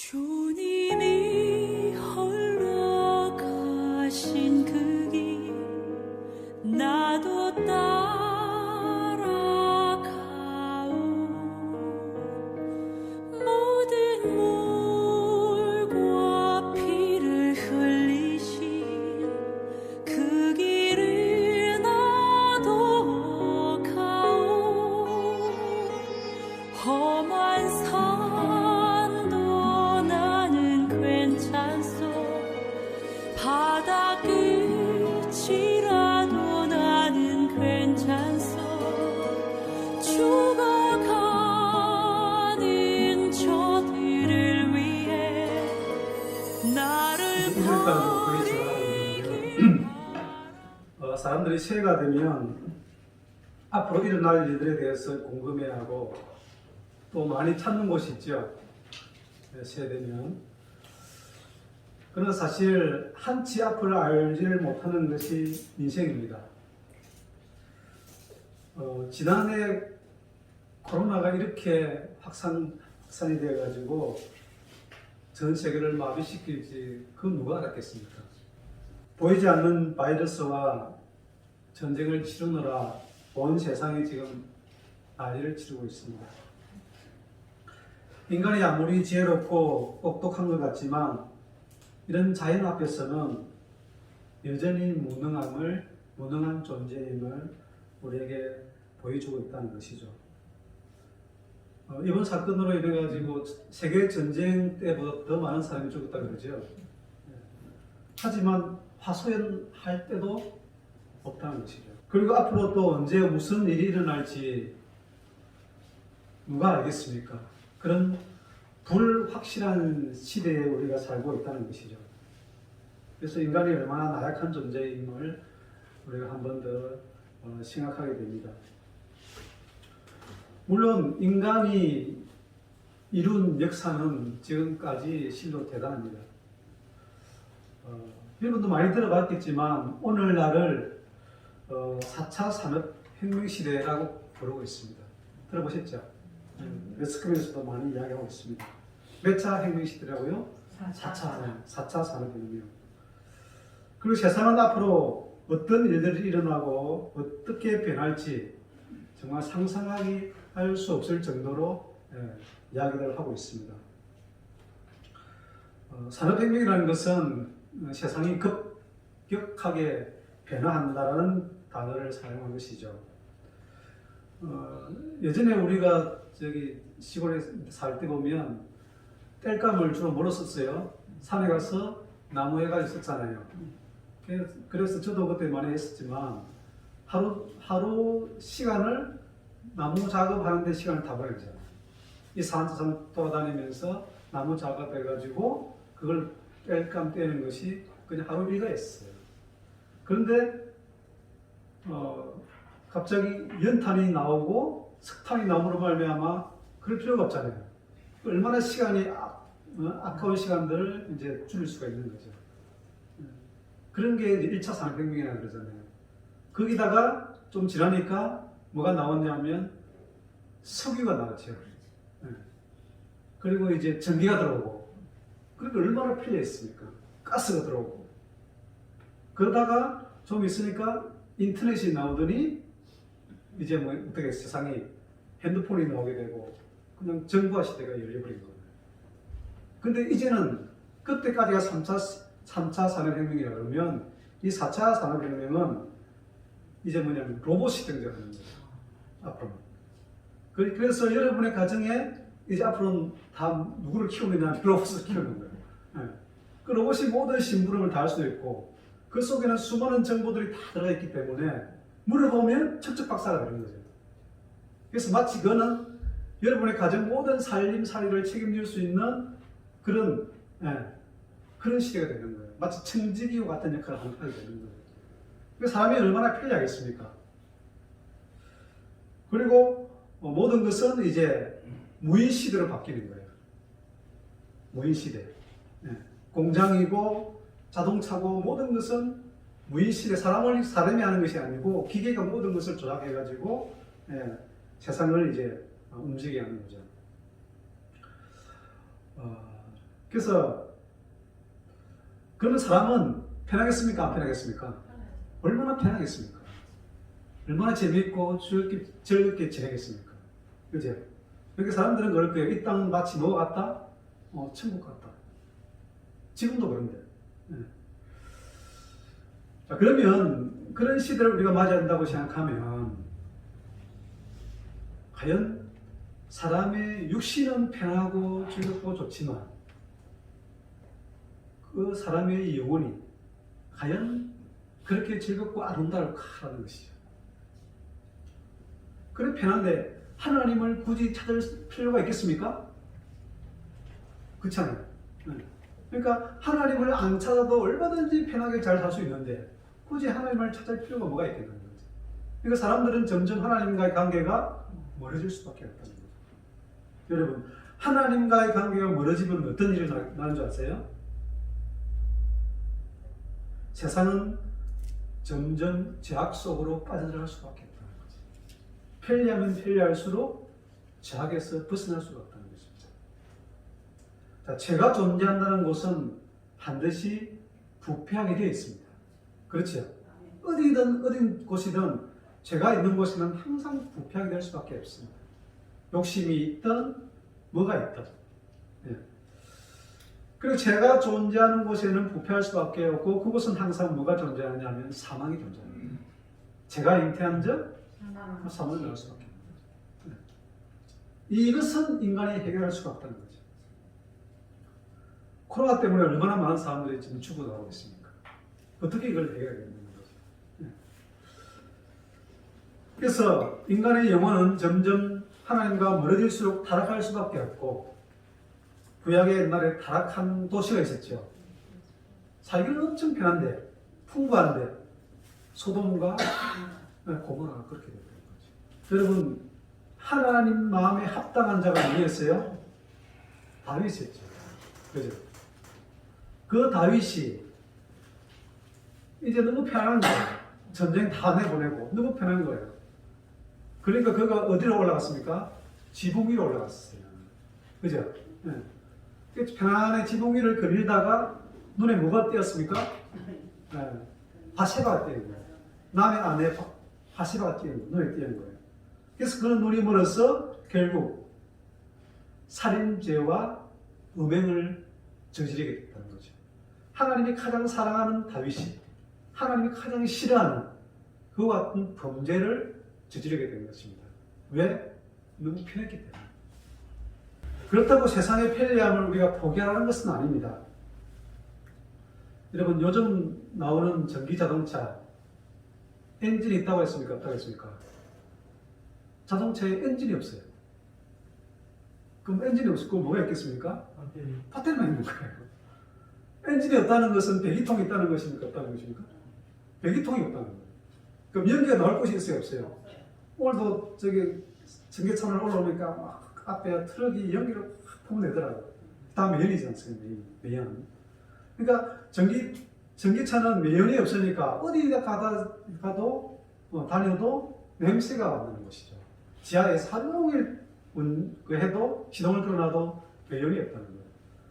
주님이 홀로 가신 그 길 나도 따라가오. 모든 물과 피를 흘리신 그 길을 나도 가오. 험한 산도 나는 괜찮소. 바다 끝이라도 나는 괜찮소. 죽어가는 저들을 위해 나를 버리기. 사람들이 새해가 되면 앞으로 일어날 일들에 대해서 궁금해하고 또 많이 찾는 곳이 있죠. 새해 되면. 그러나 사실 한치 앞을 알지를 못하는 것이 인생입니다. 지난해 코로나가 이렇게 확산이 되어가지고 전 세계를 마비시킬지 그 누가 알았겠습니까? 보이지 않는 바이러스와 전쟁을 치르느라 온 세상이 지금 난리를 치르고 있습니다. 인간이 아무리 지혜롭고 똑똑한 것 같지만 이런 자연 앞에서는 여전히 무능한 존재임을 우리에게 보여주고 있다는 것이죠. 이번 사건으로 인해 가지고 세계 전쟁 때보다 더 많은 사람이 죽었다 그러죠. 하지만 화소연할 때도 없다는 것이죠. 그리고 앞으로 또 언제 무슨 일이 일어날지 누가 알겠습니까? 그런 불확실한 시대에 우리가 살고 있다는 것이죠. 그래서 인간이 얼마나 나약한 존재임을 우리가 한 번 더 생각하게 됩니다. 물론 인간이 이룬 역사는 지금까지 실로 대단합니다. 여러분도 많이 들어봤겠지만 오늘날을 4차 산업혁명 시대라고 부르고 있습니다. 들어보셨죠? 매스컴에서도 많이 이야기하고 있습니다. 몇 차 혁명 시대라고요? 4차 산업혁명. 그리고 세상은 앞으로 어떤 일들이 일어나고 어떻게 변할지 정말 상상하기 할 수 없을 정도로 이야기를 하고 있습니다. 산업혁명이라는 것은 세상이 급격하게 변화한다는 단어를 사용한 것이죠. 예전에 우리가 시골에 살 때 보면 땔감을 주로 뭐로 썼어요? 산에 가서 나무에가 있었잖아요. 그래서 저도 그때 많이 했었지만 하루 시간을 나무 작업하는데 시간을 다 버렸잖아요. 이 산산 돌아다니면서 나무 작업해가지고 그걸 땔감 떼는 것이 그냥 하루 일과였어요. 그런데 갑자기 연탄이 나오고 석탄이 나옴으로 말미암아 그럴 필요가 없잖아요. 얼마나 시간이 아까운 시간들을 이제 줄일 수가 있는 거죠. 그런 게 이제 1차 산업혁명이라고 그러잖아요. 거기다가 좀 지나니까 뭐가 나왔냐면 석유가 나왔죠. 그리고 이제 전기가 들어오고, 그러니까 얼마나 편리했습니까? 가스가 들어오고. 그러다가 좀 있으니까 인터넷이 나오더니 이제 뭐 어떻게 세상이 핸드폰이 나오게 되고 그냥 정보화 시대가 열려버린 거예요. 근데 이제는 그때까지가 3차 산업혁명이라 그러면 이 4차 산업혁명은 이제 뭐냐면 로봇이 등장하는 거예요. 앞으로는. 그래서 여러분의 가정에 이제 앞으로는 다 누구를 키우느냐, 로봇을 키우는 거예요. 그 로봇이 모든 심부름을 다 할 수도 있고 그 속에는 수많은 정보들이 다 들어있기 때문에 물어보면 척척박사가 되는 거죠. 그래서 마치 그거는 여러분의 가정 모든 살림살이를 책임질 수 있는 그런 시대가 되는 거예요. 마치 청지기와 같은 역할을 하게 되는 거예요. 그래서 사람이 얼마나 편리하겠습니까? 그리고 모든 것은 이제 무인시대로 바뀌는 거예요. 무인시대. 공장이고 자동차고 모든 것은 무인시대, 사람이 하는 것이 아니고 기계가 모든 것을 조작해가지고 세상을 이제 움직이게 하는 거죠. 그래서 그러면 사람은 편하겠습니까? 안 편하겠습니까? 얼마나 편하겠습니까? 얼마나 재미있고 즐겁게 지내겠습니까? 그죠? 그러니까 사람들은 그럴 거예요. 이 땅은 마치 뭐 같다? 천국 같다. 지금도 그런데. 네. 자, 그러면 그런 시대를 우리가 맞이해야 한다고 생각하면 과연 사람의 육신은 편하고 즐겁고 좋지만 그 사람의 영혼이 과연 그렇게 즐겁고 아름다울까라는 것이죠. 그래 편한데 하나님을 굳이 찾을 필요가 있겠습니까? 그렇잖아요. 그러니까 하나님을 안 찾아도 얼마든지 편하게 잘 살 수 있는데 굳이 하나님을 찾을 필요가 뭐가 있겠는 거죠. 그러니까 사람들은 점점 하나님과의 관계가 멀어질 수밖에 없다는 거죠. 여러분, 하나님과의 관계가 멀어지면 어떤 일이 나는 줄 아세요? 세상은 점점 죄악 속으로 빠져들어갈 수밖에 없다는 거죠. 편리하면 편리할수록 죄악에서 벗어날 수가 없다는 것입니다. 자, 죄가 존재한다는 곳은 반드시 부패하게 되어 있습니다. 그렇죠? 어디 곳이든 죄가 있는 곳에는 항상 부패하게 될 수밖에 없습니다. 욕심이 있든 뭐가 있든. 예. 그리고 죄가 존재하는 곳에는 부패할 수밖에 없고 그곳은 항상 뭐가 존재하냐면 사망이 존재합니다. 죄가 잉태한 적 사망이 나올 수밖에 없습니다. 이것은 인간이 해결할 수가 없다는 거죠. 코로나 때문에 얼마나 많은 사람들이 지금 죽어나가고 있습니까? 어떻게 이걸 해결하겠냐는 거죠. 그래서 인간의 영혼은 점점 하나님과 멀어질수록 타락할 수밖에 없고 구약의 옛날에 타락한 도시가 있었죠. 살기는 엄청 편한데 풍부한데 소돔과 고모라가 그렇게 됐던 거죠. 여러분 하나님 마음에 합당한 자가 누구였어요? 다윗이었죠. 그죠? 그 다윗이 이제 너무 편한 거예요. 전쟁 다 내보내고 너무 편한 거예요. 그러니까 그가 어디로 올라갔습니까? 지붕 위로 올라갔어요. 그죠? 네. 편안한 지붕 위를 그리다가 눈에 뭐가 띄었습니까? 네. 바세바가 띄는 거예요. 남의 아내 바세바가 띄는 거예요. 눈에 띄는 거예요. 그래서 그는 눈이 멀어서 결국 살인죄와 음행을 저지르게 됐다는 거죠. 하나님이 가장 사랑하는 다윗이 하나님이 가장 싫어하는 그와 같은 범죄를 저지르게 된 것입니다. 왜? 너무 편했기 때문에. 그렇다고 세상의 편리함을 우리가 포기하라는 것은 아닙니다. 여러분 요즘 나오는 전기 자동차 엔진이 있다고 했습니까? 없다고 했습니까? 자동차에 엔진이 없어요. 그럼 엔진이 없고 뭐가 있겠습니까? 배터리만 있는 거예요. 엔진이 없다는 것은 배기통이 있다는 것입니까? 없다는 것입니까? 배기통이 없다는 거예요. 그럼 연기가 나올 곳이 있어요? 없어요? 오늘도 저기 전기차를 올라오니까 막 앞에 트럭이 연기를 확 뿜어내더라고요. 다 매연이지 않습니까? 매연. 그러니까 전기차는 매연이 없으니까 어디 가도 다녀도 냄새가 나는 것이죠. 지하에서 하루 종일 해도 시동을 끌어놔도 매연이 없다는 거예요.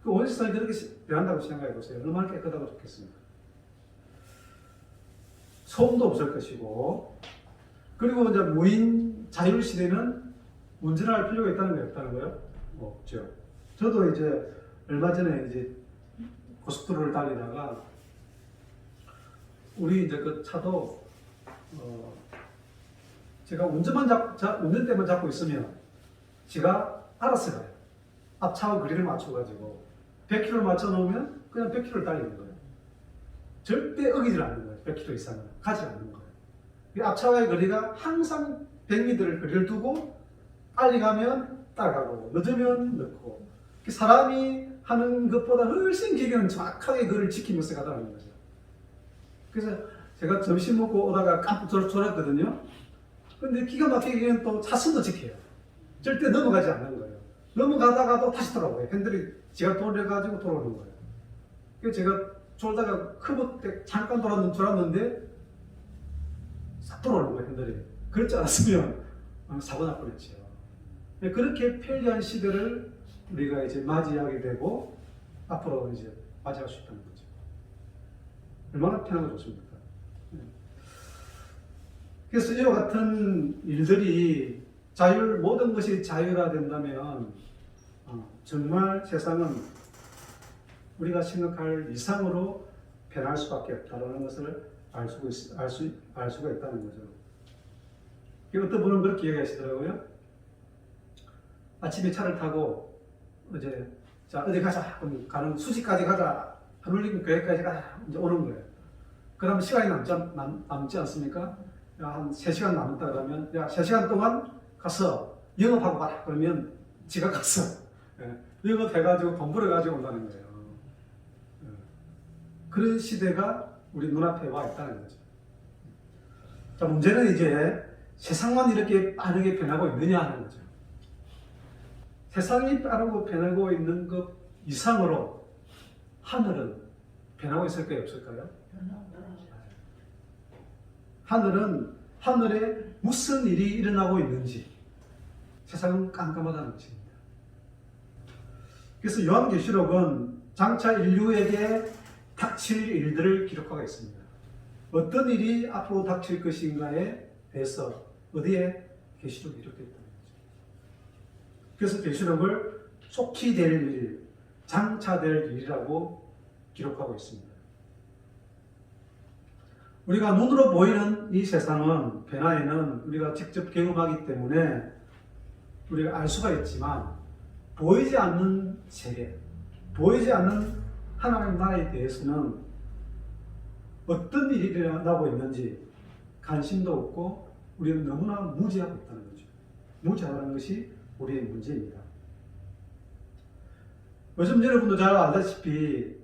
그 온실성이 그렇게 변한다고 생각해 보세요. 얼마나 깨끗하고 좋겠습니까? 소음도 없을 것이고, 그리고 이제 무인 자율 시대는 운전할 필요가 있다는 게 없다는 거예요? 없죠. 저도 이제 얼마 전에 이제 고속도로를 달리다가 우리 이제 그 차도 제가 운전대만 잡고 있으면 지가 알아서 가요. 앞차와 거리를 맞춰가지고 100km를 맞춰 놓으면 그냥 100km를 달리는 거예요. 절대 어기질 않는 거예요. 100km 이상은 가지 않는 거예요. 이 앞차와의 거리가 항상 100m를 거리를 두고 빨리 가면 따라가고 늦으면 늦고 사람이 하는 것보다 훨씬 길게는 정확하게 그를 지키면서 가다는 거죠. 그래서 제가 점심 먹고 오다가 깜빡 졸았거든요. 근데 기가 막히게 또 차선도 지켜요. 절대 넘어가지 않는 거예요. 넘어가다가도 다시 돌아오고요. 핸들이 제가 돌려가지고 돌아오는 거예요. 그래서 제가 졸다가 커브 때 잠깐 졸았는데 싹 돌아오는 거예요. 핸들이. 그렇지 않았으면 사고 날 뻔했죠. 그렇게 편리한 시대를 우리가 이제 맞이하게 되고 앞으로 이제 맞이할 수 있다는 거죠. 얼마나 편하고 좋습니까? 그래서 이와 같은 일들이 모든 것이 자유화된다면 정말 세상은 우리가 생각할 이상으로 변할 수밖에 없다는 것을 알 수가 있다는 거죠. 어떤 분은 그렇게 얘기하시더라고요. 아침에 차를 타고 어디 가자. 그럼 가는 수지까지 가자. 하늘림 교회까지 가자. 이제 오는 거예요. 그 다음에 시간이 남지 않습니까? 한 3시간 남았다 그러면 3시간 동안 가서 영업하고 가라. 그러면 지가 갔어. 영업해가지고 돈 벌어가지고 온다는 거예요. 그런 시대가 우리 눈앞에 와 있다는 거죠. 자, 문제는 이제 세상만 이렇게 빠르게 변하고 있느냐 하는 거죠. 세상이 빠르고 변하고 있는 것 이상으로 하늘은 변하고 있을까요? 없을까요? 하늘에 무슨 일이 일어나고 있는지 세상은 깜깜하다는 것입니다. 그래서 요한계시록은 장차 인류에게 닥칠 일들을 기록하고 있습니다. 어떤 일이 앞으로 닥칠 것인가에 대해서 어디에 계시록이 이렇게 있다는 거죠. 그래서 계시록을 속히 될 일, 장차 될 일이라고 기록하고 있습니다. 우리가 눈으로 보이는 이 세상은 변화에는 우리가 직접 경험하기 때문에 우리가 알 수가 있지만 보이지 않는 세계, 보이지 않는 하나님 나라에 대해서는 어떤 일이 일어나고 있는지 관심도 없고 우리는 너무나 무지하고 있다는 거죠. 무지하다는 것이 우리의 문제입니다. 요즘 여러분도 잘 알다시피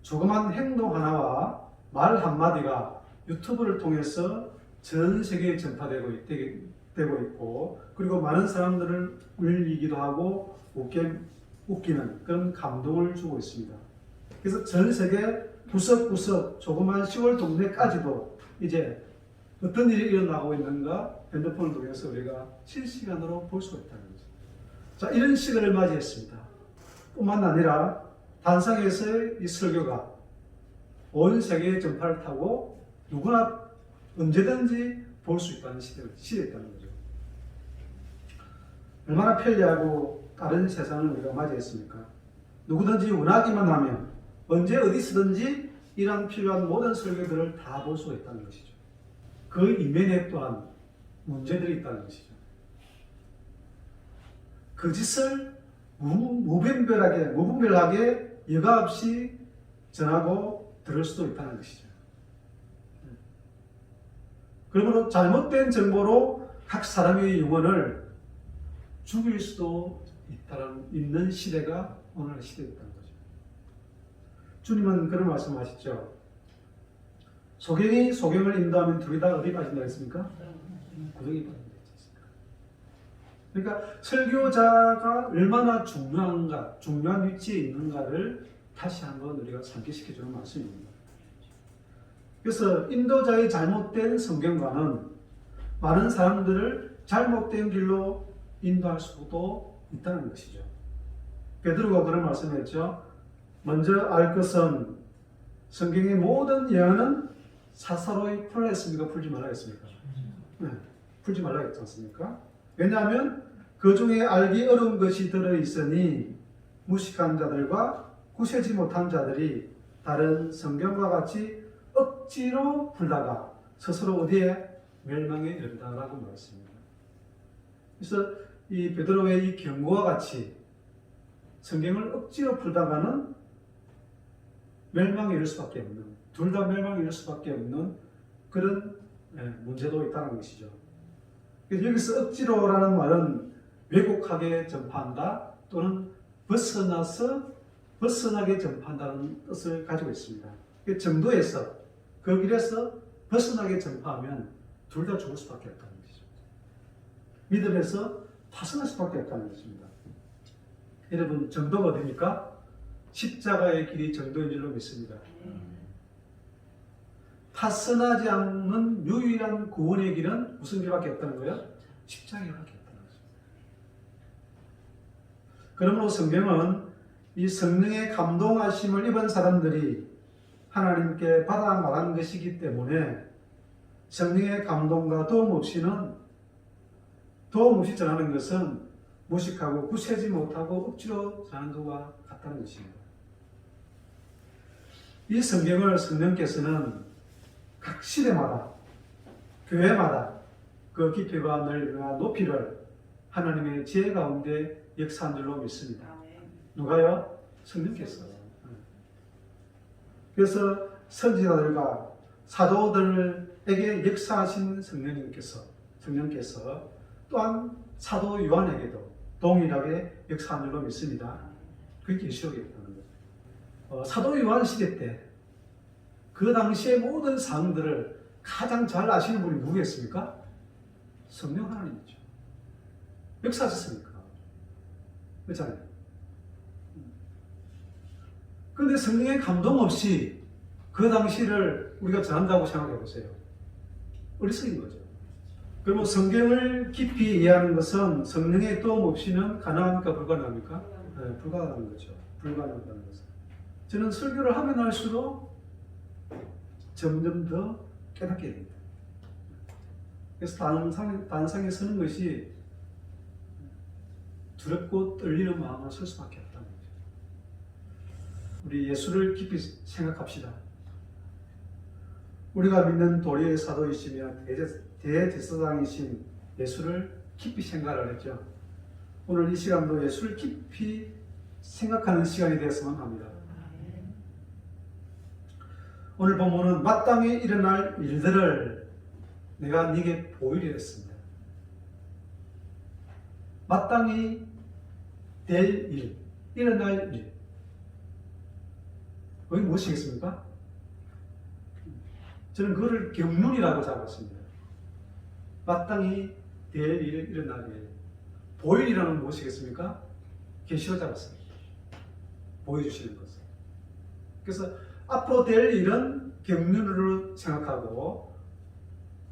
조그만 행동 하나와 말 한마디가 유튜브를 통해서 전 세계에 전파되고 있고 그리고 많은 사람들을 울리기도 하고 웃기는 그런 감동을 주고 있습니다. 그래서 전 세계 구석구석 조그만 시골 동네까지도 이제 어떤 일이 일어나고 있는가 핸드폰을 통해서 우리가 실시간으로 볼 수가 있다는 거죠. 자, 이런 시대를 맞이했습니다. 뿐만 아니라 단상에서의 이 설교가 온 세계에 전파를 타고 누구나 언제든지 볼 수 있다는 시대였다는 거죠. 얼마나 편리하고 다른 세상을 우리가 맞이했습니까? 누구든지 원하기만 하면 언제 어디서든지 이런 필요한 모든 설교들을 다 볼 수가 있다는 것이죠. 그 이면에 또한 문제들이 있다는 것이죠. 그 짓을 무분별하게 여과 없이 전하고 들을 수도 있다는 것이죠. 그러므로 잘못된 정보로 각 사람의 영혼을 죽일 수도 있는 시대가 오늘의 시대였다는 거죠. 주님은 그런 말씀하셨죠. 소경이 소경을 인도하면 둘이 다 어디 빠진다 했습니까? 구덩이 빠진다 했습니까? 그러니까 설교자가 얼마나 중요한 위치에 있는가를 다시 한번 우리가 상기시켜주는 말씀입니다. 그래서 인도자의 잘못된 성경관은 많은 사람들을 잘못된 길로 인도할 수도 있다는 것이죠. 베드로가 그런 말씀을 했죠. 먼저 알 것은 성경의 모든 예언은 사사로이 풀라 했습니까? 풀지 말라 했습니까? 네, 풀지 말라 했지 않습니까? 왜냐하면 그 중에 알기 어려운 것이 들어있으니 무식한 자들과 구세지 못한 자들이 다른 성경과 같이 억지로 풀다가 스스로 어디에 멸망에 이른다라고 말했습니다. 그래서 이 베드로의 이 경고와 같이 성경을 억지로 풀다가는 멸망에 이를 수밖에 없는, 둘 다 멸망에 이를 수밖에 없는 그런 문제도 있다는 것이죠. 그래서 여기서 억지로라는 말은 왜곡하게 전파한다 또는 벗어나게 전파한다는 뜻을 가지고 있습니다. 정도에서 그 길에서 벗어나게 전파하면 둘 다 죽을 수밖에 없다는 것이죠. 믿음에서 파선할 수밖에 없다는 것입니다. 여러분, 정도가 어디입니까? 십자가의 길이 정도인 줄로 믿습니다. 파선하지 않는 유일한 구원의 길은 무슨 길밖에 없다는 거예요? 십자가밖에 없다는 것입니다. 그러므로 성경은 이 성령의 감동하심을 입은 사람들이 하나님께 받아 말한 것이기 때문에 성령의 감동과 도움 없이 전하는 것은 무식하고 구세지 못하고 억지로 전하는 것과 같다는 것입니다. 이 성경을 성령께서는 각 시대마다 교회마다 그 깊이와 넓이와 높이를 하나님의 지혜 가운데 역사한 줄로 믿습니다. 누가요? 성령께서. 그래서 선지자들과 사도들에게 역사하신 성령께서 또한 사도 요한에게도 동일하게 역사한 줄로 믿습니다. 그게 계시록이었다는 거죠. 사도 요한 시대 때 그 당시의 모든 사항들을 가장 잘 아시는 분이 누구였습니까? 성령 하나님이죠. 역사하셨으니까. 그렇잖아요. 그런데 성령의 감동 없이 그 당시를 우리가 전한다고 생각해 보세요. 어리석인 거죠. 그러면 성경을 깊이 이해하는 것은 성령의 도움 없이는 가능합니까? 불가능합니까? 네, 불가능한 거죠. 불가능하다는 것은. 저는 설교를 하면 할수록 점점 더 깨닫게 됩니다. 그래서 단상에 서는 것이 두렵고 떨리는 마음으로 설 수밖에 없다는 거죠. 우리 예수를 깊이 생각합시다. 우리가 믿는 도리의 사도이시며 대제사장이신 예수를 깊이 생각을 했죠. 오늘 이 시간도 예수를 깊이 생각하는 시간이 되었으면 합니다. 오늘 본문은 마땅히 일어날 일들을 내가 네게 보이려 했습니다. 마땅히 될 일, 일어날 일. 그게 무엇이겠습니까? 저는 그거를 경륜이라고 잡았습니다. 마땅히 될 일, 일어날 일. 보일 일이라는 무엇이겠습니까? 계시로 잡았습니다. 보여주시는 것을. 그래서 앞으로 될 일은 경륜으로 생각하고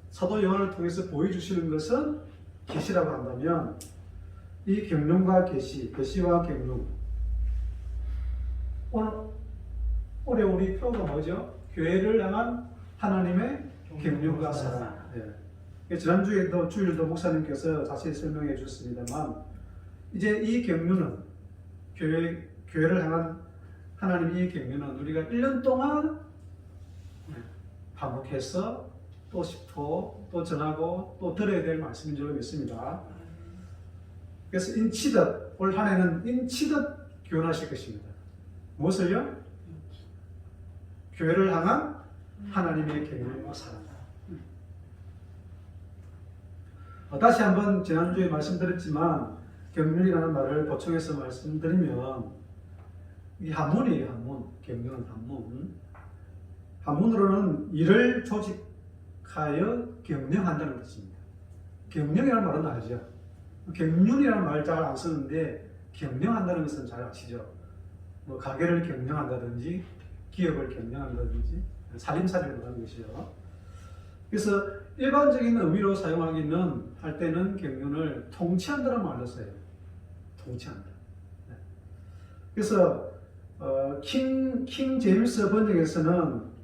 사도 요한을 통해서 보여주시는 것은 계시라고 한다면 이 경륜과 계시와 경륜. 올해 우리 표가 뭐죠? 교회를 향한 하나님의 경륜과 사랑. 네. 지난주에도 주일도 목사님께서 자세히 설명해 주셨습니다만 이제 이 경륜은 교회를 향한 하나님의 이 경륜은 우리가 1년 동안 반복해서 또 짚고 또 전하고 또 들어야 될 말씀인 줄 믿습니다. 그래서 인치듯 올 한 해는 인치듯 교훈하실 것입니다. 무엇을요? 교회를 향한 하나님의 경륜과 사랑. 다시 한번 지난주에 말씀드렸지만 경륜이라는 말을 보충해서 말씀드리면 이 한문이에요. 한문. 경륜은 한문. 한문으로는 일을 조직하여 경영한다는 뜻입니다. 경영이라는 말은 알죠. 경륜이라는 말 잘 안 쓰는데 경영한다는 것은 잘 아시죠. 뭐 가게를 경영한다든지 기업을 경영한다든지 살림살이를 하는 것이죠. 그래서 일반적인 의미로 사용하기는 할 때는 경륜을 통치한다는 말로 써요. 통치한다. 그래서 킹 제임스 번역에서는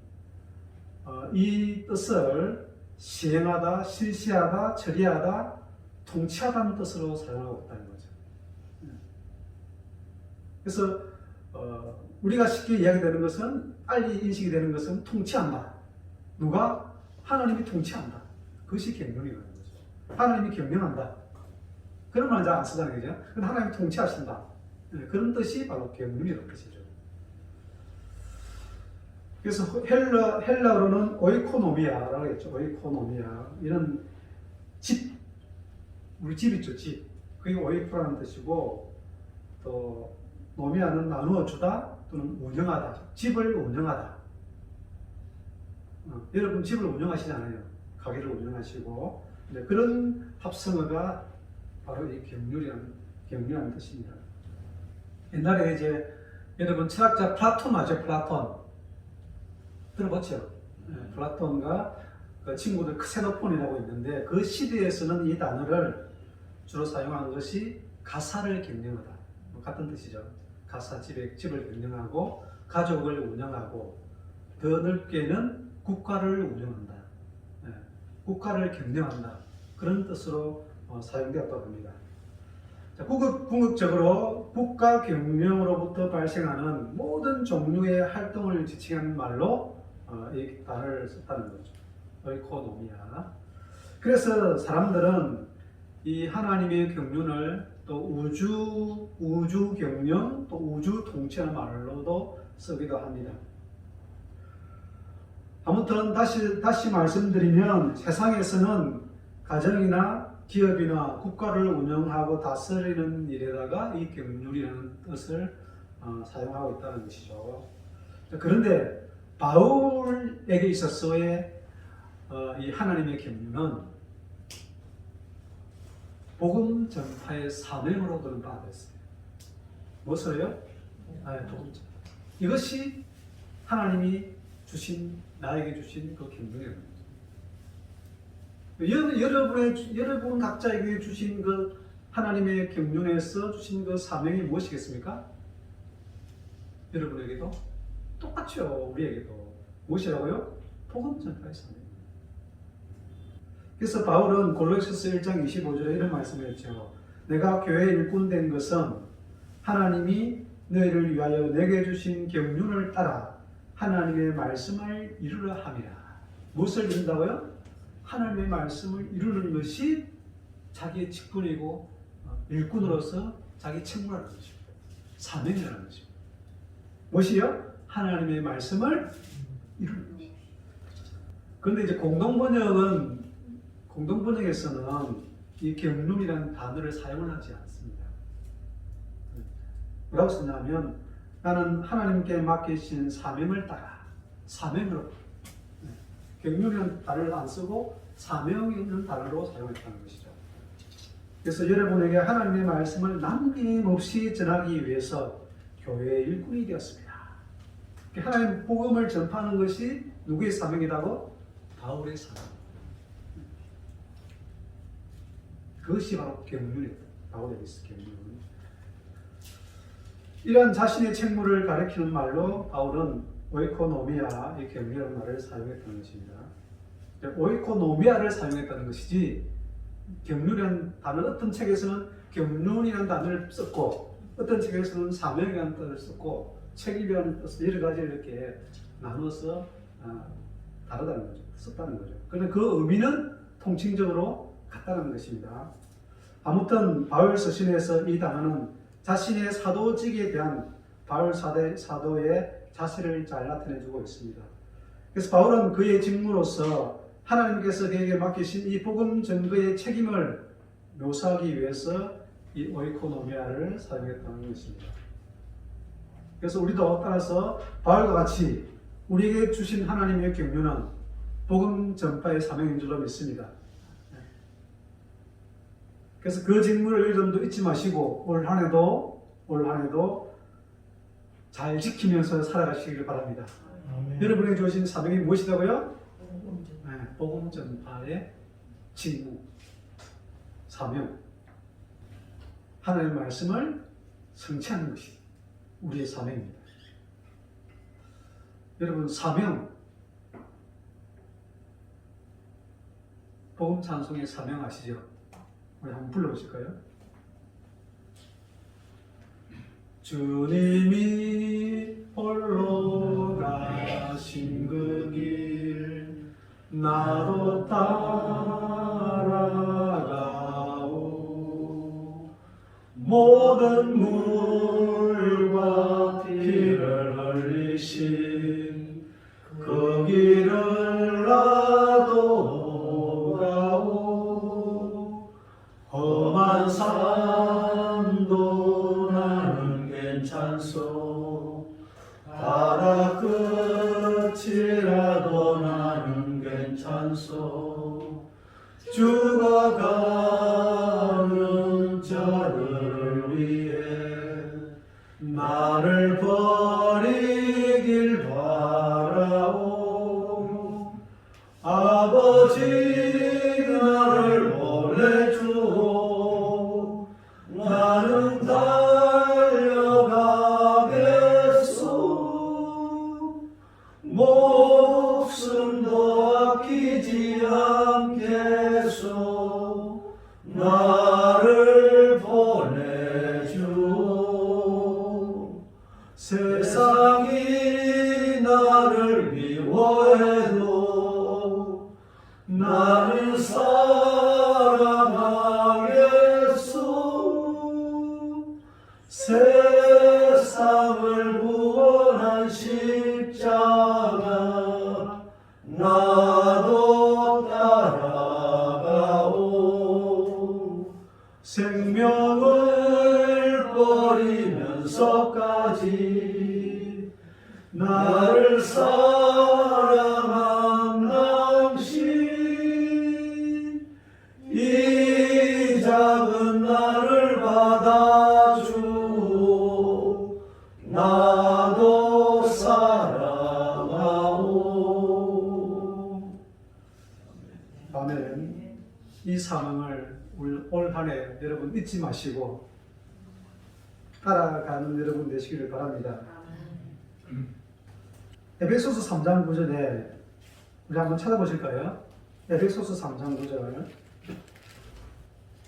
이 뜻을 시행하다, 실시하다, 처리하다, 통치하다는 뜻으로 사용하고 있다는 거죠. 그래서 우리가 쉽게 이야기되는 것은 빨리 인식이 되는 것은 통치한다. 누가? 하나님이 통치한다. 그것이 경륜이라는 거죠. 하나님이 경영한다. 그런 말은 잘 안 쓰잖아요. 그죠? 근데 하나님이 통치하신다. 그런 뜻이 바로 경륜이라는 뜻이죠. 그래서 헬라어로는 오이코노미아라고 했죠. 오이코노미아. 이런 집, 우리 집 있죠, 집. 그게 오이코라는 뜻이고, 또 노미아는 나누어 주다 또는 운영하다. 집을 운영하다. 여러분 집을 운영하시잖아요. 가게를 운영하시고 그런 합성어가 바로 이 경륜이라는 뜻입니다. 옛날에 이제 여러분 철학자 플라톤 아죠? 플라톤 들어봤죠? 플라톤과 그 친구들 크세노폰이라고 있는데 그 시대에서는 이 단어를 주로 사용한 것이 가사를 경영하다. 같은 뜻이죠. 가사 집을 경영하고 가족을 운영하고 더 넓게는 국가를 운영한다. 예, 국가를 경영한다. 그런 뜻으로 사용되었다고 합니다. 자, 궁극적으로 국가 경영으로부터 발생하는 모든 종류의 활동을 지칭하는 말로 이 단어를 썼다는 거죠. 오이코노미아. 그래서 사람들은 이 하나님의 경륜을 또 우주 경영, 또 우주 통치하는 말로도 쓰기도 합니다. 아무튼 다시 말씀드리면 세상에서는 가정이나 기업이나 국가를 운영하고 다스리는 일에다가 이 경륜이라는 뜻을 사용하고 있다는 것이죠. 그런데 바울에게 있어서의 이 하나님의 경륜은 복음 전파의 사명으로 그는 받았어요. 무엇을요? 복음 전파. 이것이 하나님이 나에게 주신 그 경륜이에요. 여러분 각자에게 주신 그 하나님의 경륜에서 주신 그 사명이 무엇이겠습니까? 여러분에게도 똑같죠. 우리에게도 무엇이라고요? 복음 전파의 사명. 그래서 바울은 골로새서 1장 25절에 이런 말씀을 했죠. 내가 교회의 일꾼 된 것은 하나님이 너희를 위하여 내게 주신 경륜을 따라 하나님의 말씀을 이루려 함이라. 무엇을 이룬다고요? 하나님의 말씀을 이루는 것이 자기의 직분이고 일꾼으로서 자기 책무라는 것입니다. 사명이라는 것입니다. 무엇이요? 하나님의 말씀을 이루는 것입니다. 그런데 이제 공동번역에서는 이 경륜이라는 단어를 사용을 하지 않습니다. 뭐라고 쓰냐면 나는 하나님께 맡기신 사명을 따라 사명으로 경륜이라는 단어를 안 쓰고 사명이라는 단어로 사용했다는 것이죠. 그래서 여러분에게 하나님의 말씀을 남김없이 전하기 위해서 교회의 일꾼이 되었습니다. 하나님의 복음을 전파하는 것이 누구의 사명이라고? 바울의 사명. 그것이 바로 경륜이다. 바울에게 있어 경륜. 이런 자신의 책무를 가리키는 말로 바울은 오이코노미아, 이 경륜이라는 말을 사용했다는 것입니다. 오이코노미아를 사용했다는 것이지 경륜이라는 단어, 어떤 책에서는 경륜이라는 단어를 썼고 어떤 책에서는 사명이라는 뜻을 썼고 책임이라는 뜻을 여러 가지 이렇게 나눠서 다르다는 거죠. 썼다는 거죠. 그런데 그 의미는 통칭적으로 같다는 것입니다. 아무튼 바울 서신에서 이 단어는 자신의 사도직에 대한 바울 사도의 자세를 잘 나타내주고 있습니다. 그래서 바울은 그의 직무로서 하나님께서 그에게 맡기신 이 복음 전거의 책임을 묘사하기 위해서 이 오이코노미아를 사용했다는 것입니다. 그래서 우리도 따라서 바울과 같이 우리에게 주신 하나님의 경륜은 복음 전파의 사명인 줄로 믿습니다. 그래서 그 직무를 여러분도 잊지 마시고 올 한 해도 잘 지키면서 살아가시길 바랍니다. 아멘. 여러분에게 주신 사명이 무엇이라고요? 복음 전파의 직무, 사명. 하나님의 말씀을 성취하는 것이 우리의 사명입니다. 여러분 사명, 복음 찬송의 사명 아시죠? 우리 한번 불러보실까요? 주님이 홀로 가신 그 길 나도 따라가오 모든 물과 피를 흘리신 그 길을 나도 가오 험한 산도 나는 괜찮소 바다 끝이라도 나는 괜찮소 죽어가는 자들을 위해 나를 버리길 바라오 아버지 나를 보내주오 나는 달려가 세상이 나를 미워해도 나를 사랑하겠소. 세상을 구원한 십자가 나도 따라가오. 생명을 버리면서까지 나를 사랑한 당신, 이 작은 나를 받아주오. 나도 사랑하오. 아멘. 이 사명을 올 한 해 여러분 잊지 마시고 따라가는 여러분 되시기를 바랍니다. 에베소서 3장 9절에 우리 한번 찾아보실까요? 에베소서 3장 9절.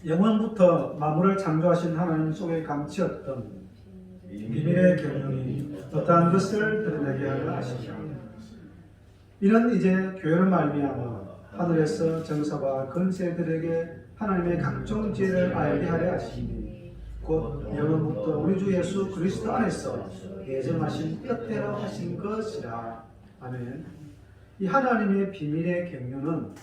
영원부터 만물을 창조하신 하나님 속에 감추었던 비밀의 경륜이 어떠한 것을 드러내게 하려 하시며, 이는 이제 교회를 말미암아 하늘에서 정사와 권세들에게 하나님의 각종 지혜를 알게 하려 하시니 곧 영원부터 우리 주 예수 그리스도 안에서 예정하신 뜻대로 하신 것이라. 아멘. 이 하나님의 비밀의 경륜은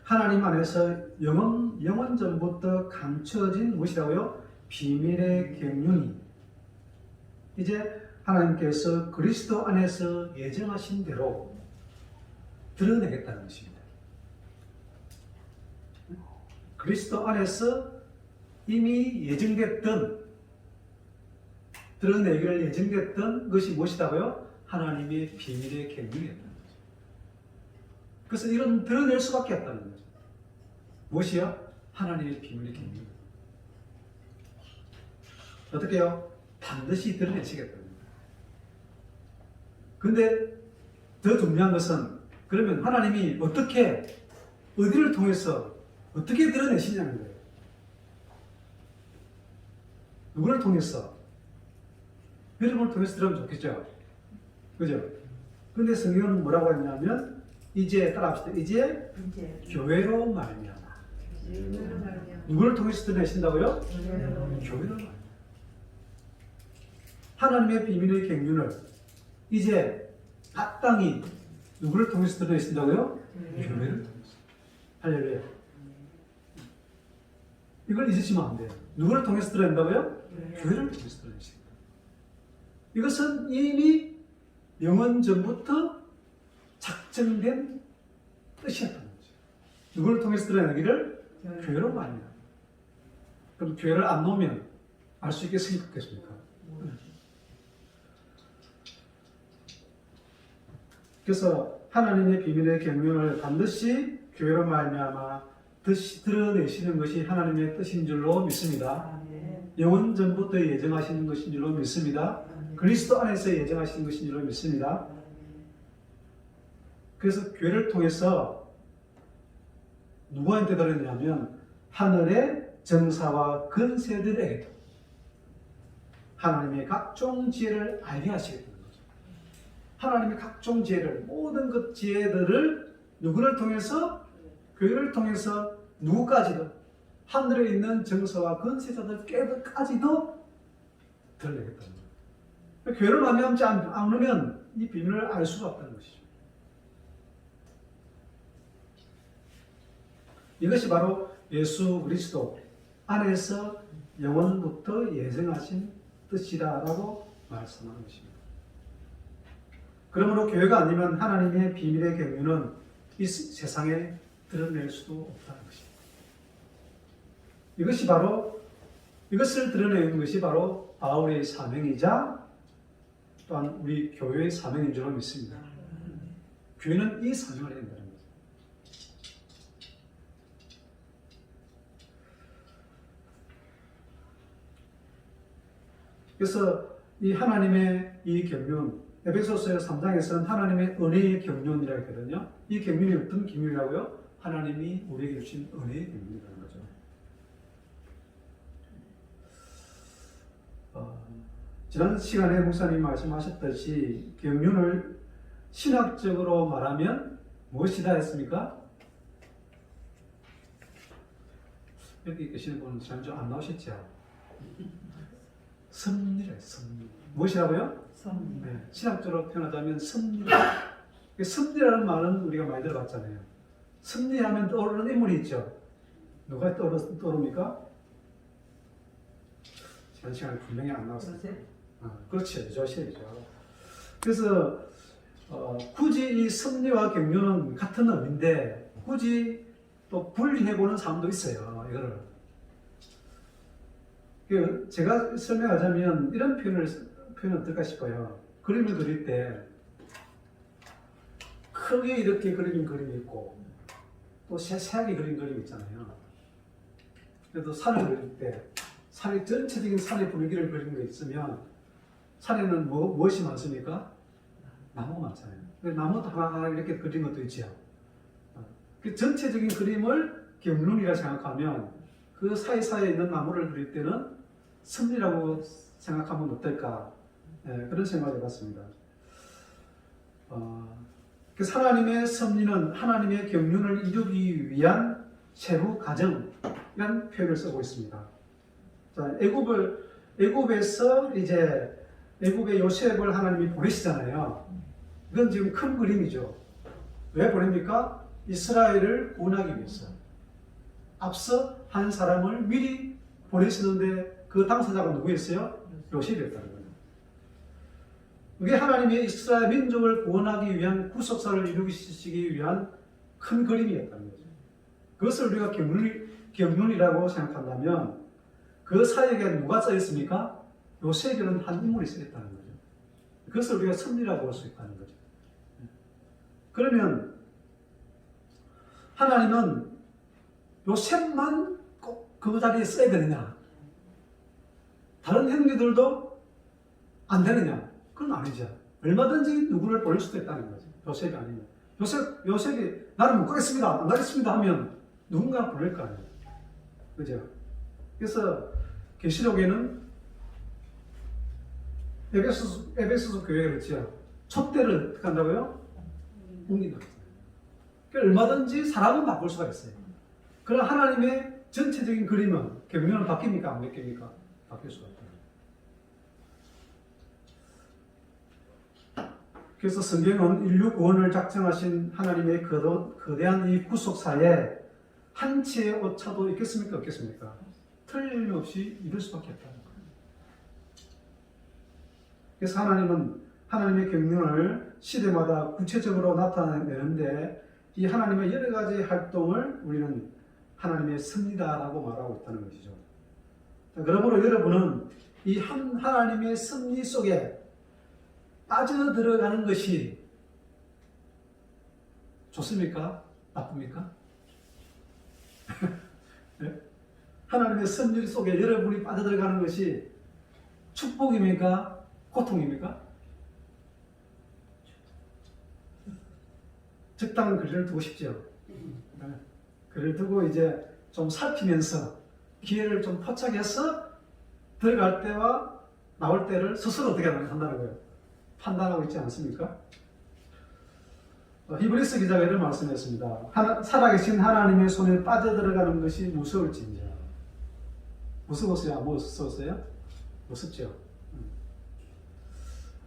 하나님 안에서 영원 전부터 감춰진 무엇이라고요? 비밀의 경륜이 이제 하나님께서 그리스도 안에서 예정하신 대로 드러내겠다는 것입니다. 그리스도 안에서 이미 예정됐던, 드러내기를 예정됐던 것이 무엇이라고요? 하나님의 비밀의 경륜이었다는 거죠. 그래서 이런 드러낼 수밖에 없다는 거죠. 무엇이요? 하나님의 비밀의 경륜. 어떻게요? 반드시 드러내시겠다는 거예요. 근데 더 중요한 것은, 그러면 하나님이 어떻게, 어디를 통해서 어떻게 드러내시냐는 거예요. 누구를 통해서? 여러분을 통해서 들으면 좋겠죠? 그죠? 근데 성경은 뭐라고 했냐면, 이제, 따라합시다. 이제 교회로 말미암아. 누구를 통해서 드러내신다고요? 교회로 말미암아. 하나님의 비밀의 경륜을 이제 마땅히 누구를 통해서 드러내신다고요? 교회를 통해서. 할렐루야. 이걸 잊으시면 안 돼요. 누구를 통해서 드러낸다고요? 교회를 통해서 드러내십니다. 이것은 이미 영원 전부터 작정된 뜻이었던 거죠. 누구를 통해서 드러내기를? 교회로 말입니다. 그럼 교회를 안 놓으면 알 수 있겠습니까? 그래서 하나님의 비밀의 경륜을 반드시 교회로 말미암아 드러내시는 것이 하나님의 뜻인 줄로 믿습니다. 영원 전부터 예정하시는 것인 줄로 믿습니다. 그리스도 안에서 예정하시는 것인 줄로 믿습니다. 그래서 교회를 통해서 누구한테 드러내냐면 하늘의 정사와 권세들에게도 하나님의 각종 지혜를 알게 하시겠다는 거죠. 하나님의 각종 지혜를, 모든 그 지혜들을 누구를 통해서? 교회를 통해서 누구까지도, 하늘에 있는 정서와 권세자들까지도 드러내겠다는 거예요. 교회를 만나지 않으면 이 비밀을 알 수가 없다는 것이죠. 이것이 바로 예수 그리스도 안에서 영원부터 예정하신 뜻이다라고 말씀하는 것입니다. 그러므로 교회가 아니면 하나님의 비밀의 경륜은 이 세상에 드러낼 수도 없다는 것입니다. 이것을 드러내는 것이 바로 바울의 사명이자 또한 우리 교회의 사명인 줄로 믿습니다. 교회는 이 사명을 해야 된다는 거죠. 그래서 이 하나님의 이 경륜, 에베소서 3장에서는 하나님의 은혜의 경륜이라고 했거든요. 이 경륜이 어떤 경륜이라고요? 하나님이 우리에게 주신 은혜의 경륜이라는 거죠. 지난 시간에 목사님 말씀하셨듯이 경륜을 신학적으로 말하면 무엇이다 했습니까? 여기 계시는 분은 잘 좀 안 나오셨죠? 섭리래, 섭리. 무엇이라고요? 네, 신학적으로 표현하자면 섭리라. 섭리라는 말은 우리가 많이 들어봤잖아요. 섭리하면 떠오르는 인물이 있죠. 누가 떠오릅니까? 지난 시간에 분명히 안 나왔어요. 그렇죠. 조셉이죠. 그래서 굳이 이 섭리와 경륜은 같은 의미인데 굳이 또 분리해보는 사람도 있어요. 이거를. 제가 설명하자면 이런 표현 어떨까 싶어요. 그림을 그릴 때 크게 이렇게 그리는 그림이 있고 또 세세하게 그린 그림이 있잖아요. 그래도 산을 그릴 때 산의 전체적인 산의 분위기를 그리는 게 있으면 산에는 무엇이 많습니까? 나무가 많잖아요. 나무 하나 이렇게 그린 것도 있죠. 그 전체적인 그림을 경륜이라 생각하면 그 사이사이에 있는 나무를 그릴 때는 섭리라고 생각하면 어떨까? 네, 그런 생각을 해봤습니다. 그래서 하나님의 섭리는 하나님의 경륜을 이루기 위한 세부 과정이라는 표현을 쓰고 있습니다. 자, 애굽에서 이제 애굽의 요셉을 하나님이 보내시잖아요. 이건 지금 큰 그림이죠. 왜 보냅니까? 이스라엘을 구원하기 위해서. 앞서 한 사람을 미리 보내시는데 그 당사자가 누구였어요? 요셉이었다는 거예요. 이게 하나님의 이스라엘 민족을 구원하기 위한 구속사를 이루시기 위한 큰 그림이었다는 거죠. 그것을 우리가 경륜이라고 생각한다면 그 사역에 누가 써있습니까? 요셉이라는 한 인물이 써있다는 거죠. 그것을 우리가 섭리라고 볼 수 있다는 거죠. 그러면 하나님은 요셉만 꼭 그 자리에 써야 되느냐? 다른 형제들도 안 되느냐? 그건 아니죠. 얼마든지 누구를 보낼 수도 있다는 거죠. 요셉이 아니면. 요셉이 나는 못 가겠습니다. 안 가겠습니다 하면 누군가 보낼 거 아니에요. 그죠? 그래서 계시록에는 에베소서 교회가 그렇죠. 촛대를 어떻게 한다고요? 옮긴다고 했어요. 그러니까 얼마든지 사람은 바꿀 수가 있어요. 그러나 하나님의 전체적인 그림은 경륜은 바뀝니까? 안 바뀝니까? 바뀔 수가 있다. 그래서 성경은 인류 구원을 작정하신 하나님의 거대한 이 구속사에 한 치의 오차도 있겠습니까? 없겠습니까? 틀림없이 이룰 수밖에 없다는 거예요. 그래서 하나님은 하나님의 경륜을 시대마다 구체적으로 나타내는데 이 하나님의 여러 가지 활동을 우리는 하나님의 섭리다라고 말하고 있다는 것이죠. 그러므로 여러분은 이 하나님의 섭리 속에 빠져들어가는 것이 좋습니까? 나쁩니까? 네? 하나님의 섭리 속에 여러분이 빠져들어가는 것이 축복입니까? 고통입니까? 적당한 거리를 두고 싶죠. 네. 거리를 두고 이제 좀 살피면서 기회를 좀 포착해서 들어갈 때와 나올 때를 스스로 어떻게 한다는 거예요? 판단하고 있지 않습니까? 히브리서 기자가 이런 말씀했습니다. 살아계신 하나님의 손에 빠져들어가는 것이 무서울진저. 무서웠어요? 안 무서웠어요? 무섭죠.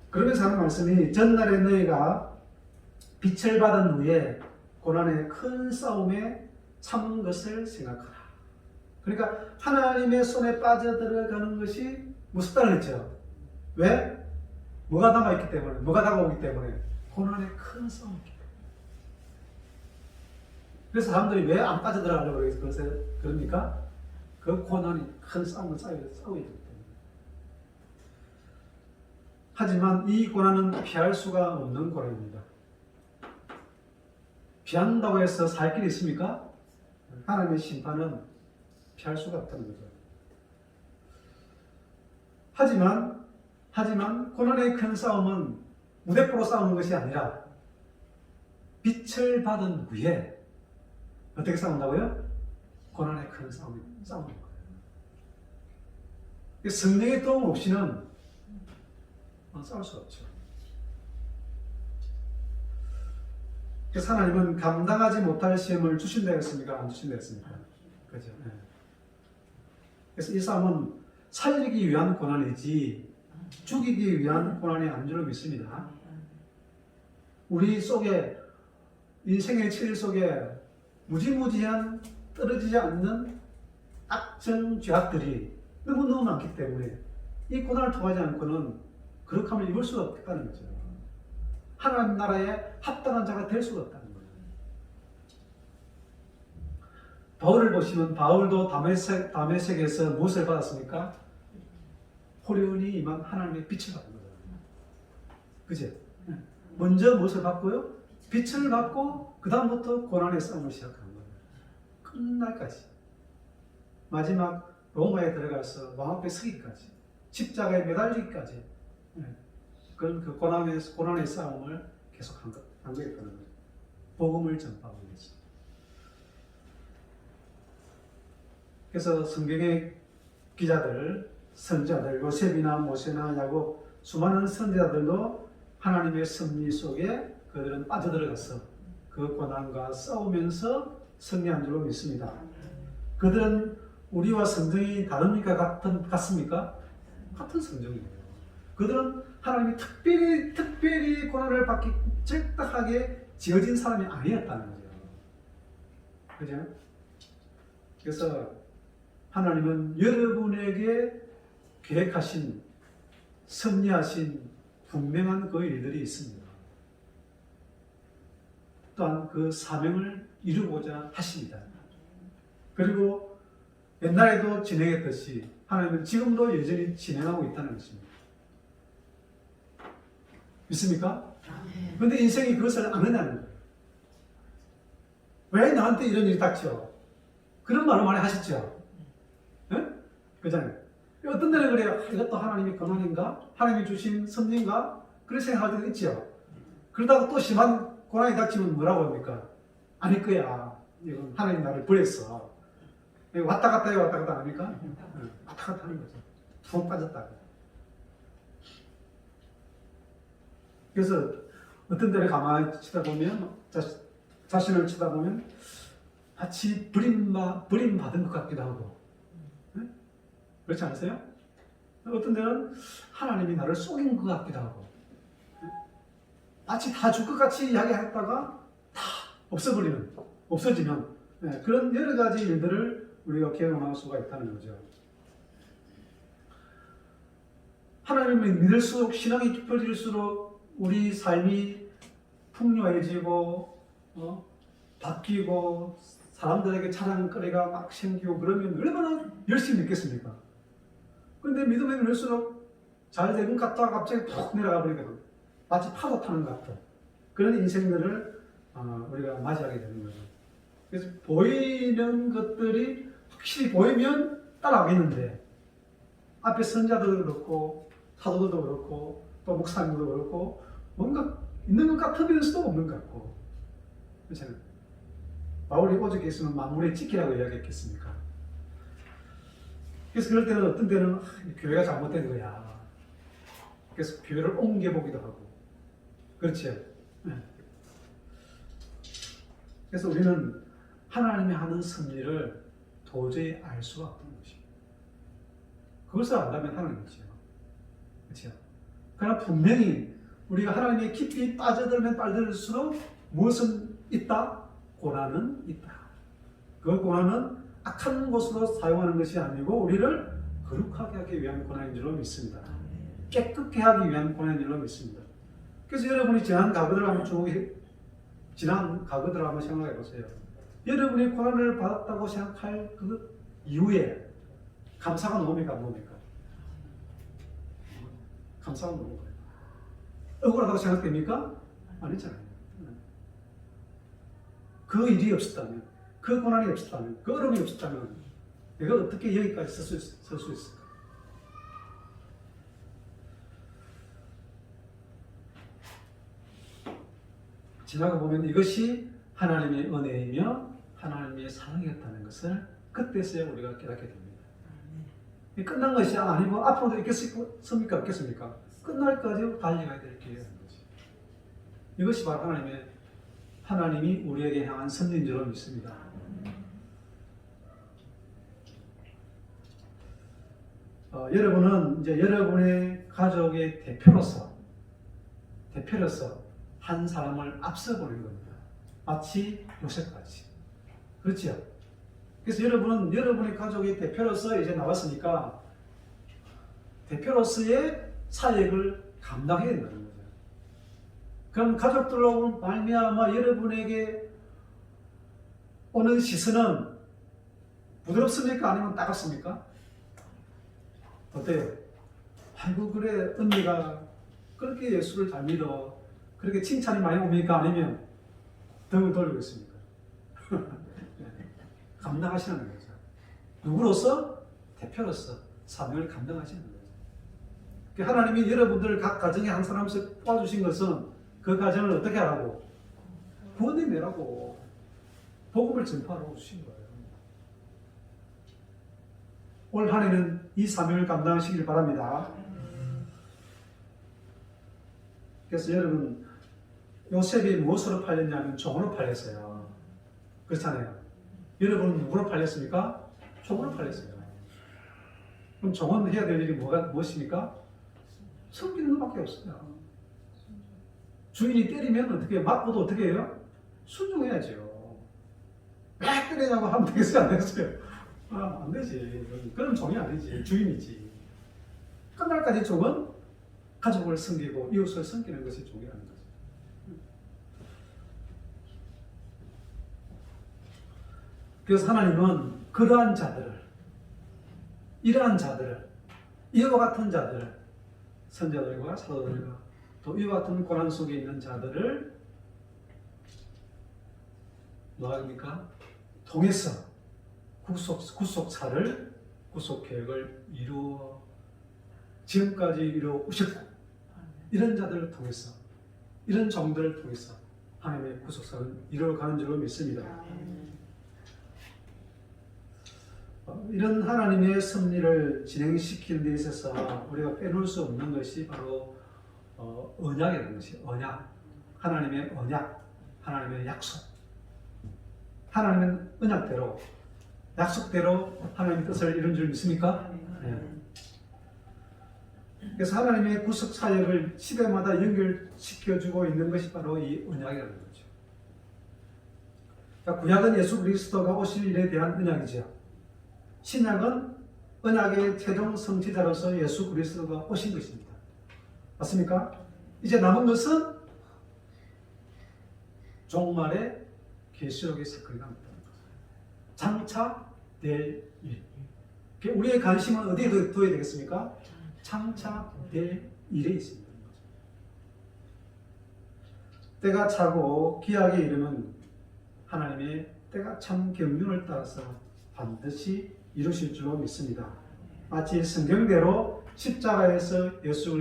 그러면서 하는 말씀이 전날에 너희가 빛을 받은 후에 고난의 큰 싸움에 참은 것을 생각하라. 그러니까 하나님의 손에 빠져들어가는 것이 무섭다는 거죠. 왜? 뭐가 남아있기 때문에, 뭐가 다가오기 때문에 고난의 큰 싸움이기 때문에. 그래서 사람들이 왜 안 빠져들어가려고 그럽니까? 그 고난이 큰 싸움을 싸워야 되기 때문에. 하지만 이 고난은 피할 수가 없는 고난입니다. 피한다고 해서 살 길이 있습니까? 하나님의 심판은 피할 수가 없다는 거죠. 하지만 고난의 큰 싸움은 무대포로 싸우는 것이 아니라 빛을 받은 후에 어떻게 싸운다고요? 고난의 큰 싸움을 싸우는 거예요. 성령의 도움 없이는 싸울 수 없죠. 그래서 하나님은 감당하지 못할 시험을 주신다 했습니까? 안 주신다 했습니까? 그죠? 네. 그래서 이 싸움은 살리기 위한 고난이지 죽이기 위한 고난이 아닌 줄로 믿습니다. 우리 속에 인생의 칠 속에 무지무지한 떨어지지 않는 악정 죄악들이 너무너무 많기 때문에 이 고난을 통하지 않고는 거룩함을 입을 수가 없다는 거죠. 하나님 나라에 합당한 자가 될 수가 없다는 거예요. 바울을 보시면 바울도 다메섹에서 무엇을 받았습니까? 호련히 임한 하나님의 빛을 받은 거예요. 그죠? 먼저 무엇을 받고요? 빛을 받고 그 다음부터 고난의 싸움을 시작한 거예요. 끝날까지. 마지막 로마에 들어가서 왕 앞에 서기까지. 십자가에 매달리기까지. 그런 그 고난의 싸움을 계속 한 거였다는 거예요. 복음을 전파하기 위해서. 그래서 성경의 기자들, 선자들, 요셉이나 모세나 야곱, 수많은 선지자들도 하나님의 섭리 속에 그들은 빠져들어가서 그 고난과 싸우면서 승리한 줄로 믿습니다. 그들은 우리와 성정이 다릅니까? 같습니까? 같은 성정이에요. 그들은 하나님이 특별히 고난을 받기 적당하게 지어진 사람이 아니었다는 거죠. 그죠? 그래서 하나님은 여러분에게 계획하신, 섭리하신 분명한 그 일들이 있습니다. 또한 그 사명을 이루고자 하십니다. 그리고 옛날에도 진행했듯이 하나님은 지금도 여전히 진행하고 있다는 것입니다. 믿습니까? 그런데 인생이 그것을 안 한다는 거예요. 왜 나한테 이런 일이 닥쳐? 그런 말을 많이 하셨죠? 네? 그잖아요. 어떤 데는 그래요. 이것도 하나님의 고난인가? 하나님이 주신 선진가? 그런 생각할 때도 있죠. 그러다가 또 심한 고난이 닥치면 뭐라고 합니까? 아닐 거야. 이건 하나님 나를 버렸어. 왔다 갔다 해 왔다 갔다 안 합니까? 왔다 갔다 하는 거죠. 푹 빠졌다고. 그래서 어떤 때를 가만히 치다보면 자신을 치다보면 마치 버림받은 것 같기도 하고, 네? 그렇지 않으세요? 어떤 때는 하나님이 나를 속인 것 같기도 하고, 네? 마치 다 줄 것 같이 이야기했다가 다 없어지면, 네, 그런 여러 가지 일들을 우리가 경험할 수가 있다는 거죠. 하나님을 믿을수록, 신앙이 깊어질수록 우리 삶이 풍요해지고 바뀌고 사람들에게 자랑거리가 막 생기고 그러면 얼마나 열심히 믿겠습니까? 그런데 믿음에 밀수록 잘 되는 것 같다가 갑자기 푹 내려가 버리니까 마치 파도 타는 것 같은 그런 인생들을 우리가 맞이하게 되는 거죠. 그래서 보이는 것들이 확실히 보이면 따라가겠는데 앞에 선자들도 그렇고 사도들도 그렇고 또 목사님도 그렇고 뭔가 있는 것 같으면서도 없는 것 같고 그렇잖아요. 바울이 오죽 있으면 만물에 지키라고 이야기했겠습니까? 그래서 그럴 때는 어떤 때는 교회가 잘못된 거야. 그래서 교회를 옮겨보기도 하고 그렇죠. 네. 그래서 우리는 하나님이 하는 섭리를 도저히 알 수가 없는 것입니다. 그것을 안다면 하나님이죠. 그렇죠. 그러나 분명히 우리가 하나님의 깊이 빠져들면 빠져들수록 무엇은 있다? 고난은 있다. 그 고난은 악한 곳으로 사용하는 것이 아니고 우리를 거룩하게 하기 위한 고난인 줄로 믿습니다. 깨끗게 하기 위한 고난인 줄로 믿습니다. 그래서 여러분이 지난 과거들을 한번 생각해 보세요. 여러분이 고난을 받았다고 생각할 그 이후에 감사가 나옵니까? 안 나옵니까? 감사가 나오는 거예요. 억울하다고 생각됩니까? 아니잖아요. 그 일이 없었다면, 그 고난이 없었다면, 그 어려움이 없었다면 내가 어떻게 여기까지 설 수 있을까? 지나가 보면 이것이 하나님의 은혜이며 하나님의 사랑이었다는 것을 그때서야 우리가 깨닫게 됩니다. 끝난 것이 아니고 앞으로도 있겠습니까? 없겠습니까? 끝날까지 달려가야 될 길이라는 거지. 이것이 바로 하나님이 우리에게 향한 섭리인 줄 믿습니다. 여러분은 이제 여러분의 가족의 대표로서 한 사람을 앞서 보는 겁니다. 마치 요셉같이. 그렇지요? 그래서 여러분은 여러분의 가족의 대표로서 이제 나왔으니까 대표로서의 사역을 감당해야 된다는 거죠. 그럼 가족들로 말미암아 여러분에게 오는 시선은 부드럽습니까? 아니면 따갑습니까? 어때요? 아이고 그래 언니가 그렇게 예수를 잘 믿어. 그렇게 칭찬이 많이 옵니까? 아니면 등을 돌리고 있습니까? 감당하시는 거죠. 누구로서? 대표로서 사명을 감당하시는 거죠. 하나님이 여러분들 각 가정에 한 사람씩 뽑아주신 것은 그 가정을 어떻게 하라고? 구원해내라고. 복음을 전파하라고 주신 거예요. 올 한 해는 이 사명을 감당하시길 바랍니다. 그래서 여러분, 요셉이 무엇으로 팔렸냐면 종으로 팔렸어요. 그렇잖아요. 여러분은 누구로 팔렸습니까? 종으로 팔렸어요. 그럼 종은 해야 될 일이 무엇입니까? 섬기는 것밖에 없어요. 주인이 때리면 어떻게 맞고도 어떻게 해요? 순종해야죠. 왜 때리냐고 하면 되겠어요? 안 되겠어요? 안 되지. 그럼 종이 아니지. 주인이지. 끝날까지 종은 가족을 섬기고 이웃을 섬기는 것이 종이라는 거죠. 그래서 하나님은 그러한 자들을, 이러한 자들을, 이와 같은 자들을, 선자들과 사도들과 또 이와 같은 고난 속에 있는 자들을 뭐합니까? 통해서 구속사를, 구속계획을 이루어 지금까지 이루어오셨고 이런 자들을 통해서, 이런 종들을 통해서 하나님의 구속사를 이루어가는 줄로 믿습니다. 이런 하나님의 섭리를 진행시키는 데 있어서 우리가 빼놓을 수 없는 것이 바로 언약이라는 것이 언약, 하나님의 언약, 하나님의 약속. 하나님은 언약대로, 약속대로 하나님의 뜻을 이룬 줄 믿습니까? 네. 그래서 하나님의 구속 사역을 시대마다 연결시켜주고 있는 것이 바로 이 언약이라는 거죠. 그러니까 구약은 예수 그리스도가 오실 일에 대한 언약이죠. 신약은 언약의 최종 성취자로서 예수 그리스도가 오신 것입니다. 맞습니까? 이제 남은 것은 종말의 계시록의 사건이 남았다는 거죠. 장차 될 일. 우리의 관심은 어디에 둬야 되겠습니까? 장차 될 일에 있습니다. 때가 차고 기약에 이르면 하나님의 때가 참 경륜을 따라서 반드시 이루실 줄로 믿습니다. 마치 성경대로 십자가에서 예수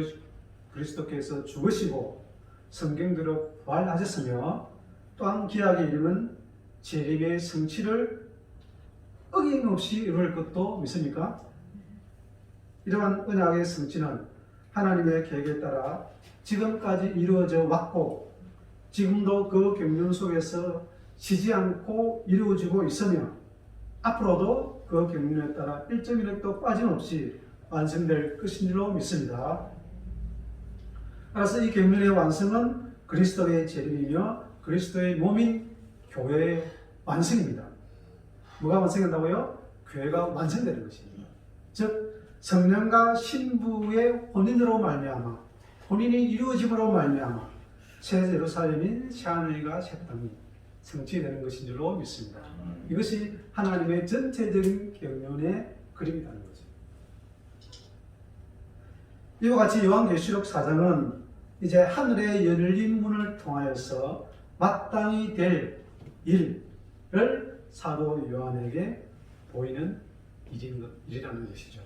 그리스도께서 죽으시고 성경대로 부활하셨으며 또한 기약에 이르면 재림의 성취를 어김없이 이룰 것도 믿습니까? 이러한 언약의 성취는 하나님의 계획에 따라 지금까지 이루어져 왔고 지금도 그 경륜 속에서 쉬지 않고 이루어지고 있으며 앞으로도 그 경륜에 따라 일정이라도 빠짐없이 완성될 것인 줄로 믿습니다. 따라서 이 경륜의 완성은 그리스도의 재림이며 그리스도의 몸인 교회의 완성입니다. 뭐가 완성된다고요? 교회가 완성되는 것입니다. 즉 성령과 신부의 혼인으로 말미암아 혼인이 이루어짐으로 말미암아 새 예루살렘인 새 하늘과 새 땅이 성취되는 것인 줄로 믿습니다. 이것이 하나님의 전체적인 경륜의 그림이라는 거죠. 이와 같이 요한계시록 4장은 이제 하늘의 열린 문을 통하여서 마땅히 될 일을 사도 요한에게 보이는 일이라는 것이죠.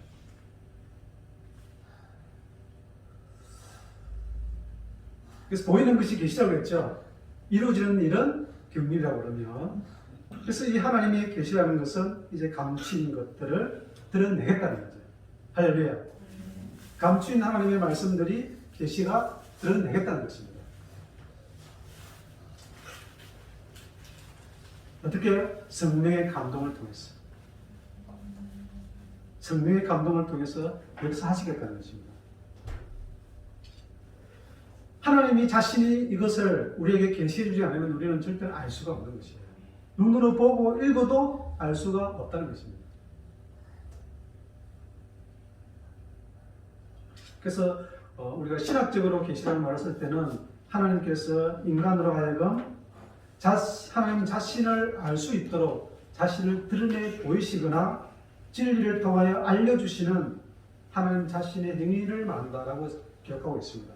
그래서 보이는 것이 계시라고 했죠. 이루어지는 일은 경륜이라고 그러면, 그래서 이 하나님의 계시라는 것은 이제 감추인 것들을 드러내겠다는 거죠. 할렐루야. 감추인 하나님의 말씀들이 계시가 드러내겠다는 것입니다. 어떻게? 성령의 감동을 통해서. 성령의 감동을 통해서 역사하시겠다는 것입니다. 하나님이 자신이 이것을 우리에게 계시해 주지 않으면 우리는 절대 알 수가 없는 것이에요. 눈으로 보고 읽어도 알 수가 없다는 것입니다. 그래서 우리가 신학적으로 계시라는 말을 쓸 때는 하나님께서 인간으로 하여금 하나님 자신을 알 수 있도록 자신을 드러내 보이시거나 진리를 통하여 알려주시는 하나님 자신의 행위를 말한다라고 기억하고 있습니다.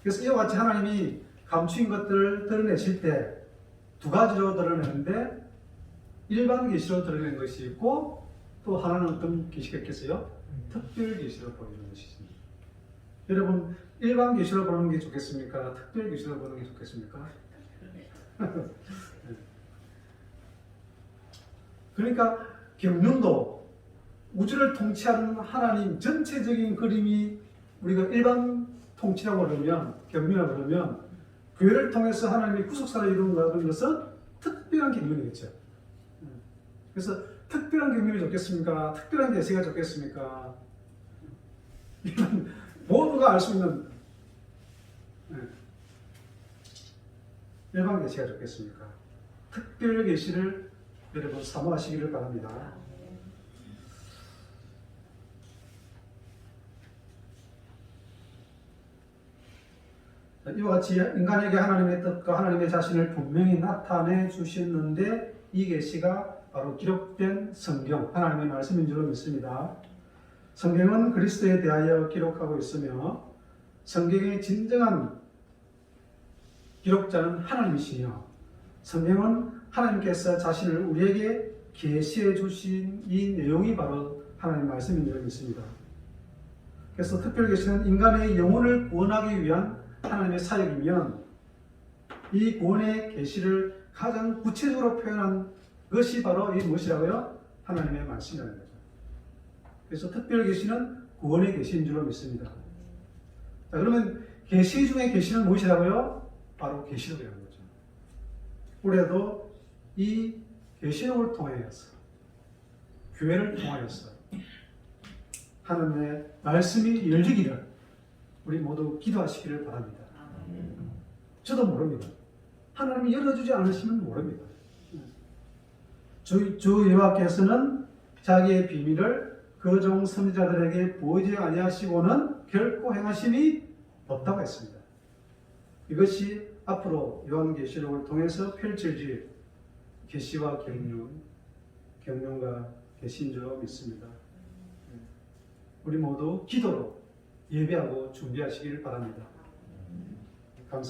그래서 이와 같이 하나님이 감추인 것들을 드러내실 때 두 가지로 드러내는데 일반 계시로 드러내는 것이 있고 또 하나는 어떤 계시가 있겠어요? 특별 계시로 보여주는 것이 있습니다. 여러분 일반 계시로 보는 게 좋겠습니까? 특별 계시로 보는 게 좋겠습니까? 그러니까 경륜도 우주를 통치하는 하나님 전체적인 그림이 우리가 일반 통치라고 그러면 경륜이라고 그러면 교회를 통해서 하나님의 구속사를 이룬다는 것은 특별한 경륜이겠죠. 그래서 특별한 경륜이 좋겠습니까? 특별한 계시가 좋겠습니까? 이런 모두가 알 수 있는 일반 계시가 좋겠습니까? 특별 계시를 여러분 사모하시기를 바랍니다. 이와 같이 인간에게 하나님의 뜻과 하나님의 자신을 분명히 나타내 주셨는데 이 계시가 바로 기록된 성경, 하나님의 말씀인 줄로 믿습니다. 성경은 그리스도에 대하여 기록하고 있으며 성경의 진정한 기록자는 하나님이시며 성경은 하나님께서 자신을 우리에게 계시해 주신 이 내용이 바로 하나님의 말씀인 줄로 믿습니다. 그래서 특별 계시는 인간의 영혼을 구원하기 위한 하나님의 사역이면 이 구원의 계시를 가장 구체적으로 표현한 것이 바로 이 무엇이라고요? 하나님의 말씀이라는 거죠. 그래서 특별 계시는 구원의 계시인 줄로 믿습니다. 자, 그러면 계시 중에 계시는 무엇이라고요? 바로 계시록이라는 거죠. 올해도 이 계시록을 통하여서 교회를 통하여서 하나님의 말씀이 열리기를 우리 모두 기도하시기를 바랍니다. 저도 모릅니다. 하나님이 열어주지 않으시면 모릅니다. 주 여호와께서는 자기의 비밀을 그 종 선지자들에게 보이지 아니하시고는 결코 행하심이 없다고 했습니다. 이것이 앞으로 요한계시록을 통해서 펼쳐질 계시와 경륜과 계시인 줄 믿습니다. 우리 모두 기도로 예배하고 준비하시길 바랍니다. 감사합니다.